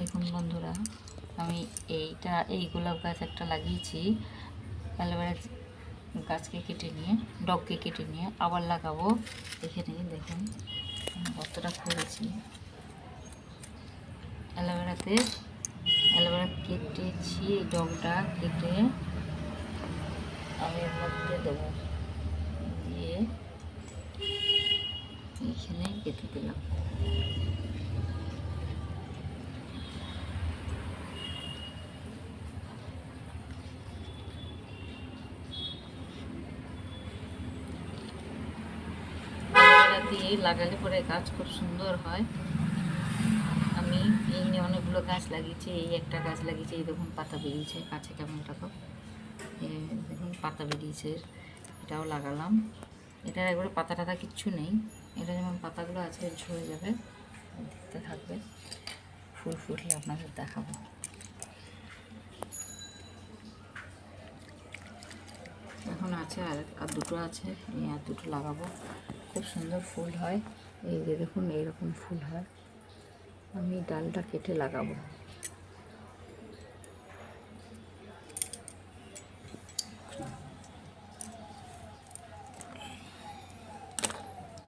দেখুন বন্ধুরা, আমি এই গোলাপ গাছ একটা লাগিয়েছি। অ্যালোভেরা গাছকে কেটে নিয়ে, ডগকে কেটে নিয়ে আবার লাগাবো। এখানে দেখুন কতটা করেছি। অ্যালোভেরা কেটেছি, এই ডগটা কেটে আমি এর মধ্যে দেবো, দিয়ে এখানে কেটে দিলাম। দিয়ে লাগালে পরে গাছ খুব সুন্দর হয়। আমি এই নিয়ে অনেকগুলো গাছ লাগিয়েছি। এই একটা গাছ লাগিয়েছি, এই দেখুন পাতা বেরিয়েছে, কাছে কেমন রাখো, দেখুন পাতা বেরিয়েছে, এটাও লাগালাম। এটার একবারে পাতা টাতা কিচ্ছু নেই, এটা যেমন পাতাগুলো আছে ঝরে যাবে, দেখতে থাকবে। ফুল ফুটলে আপনাদের দেখাবো। এখন আছে আর দুটো আছে, এই আর দুটো লাগাবো। খুব সুন্দর ফুল হয়, এই যে দেখুন এইরকম ফুল হয়। আমি ডালটা কেটে লাগাবো।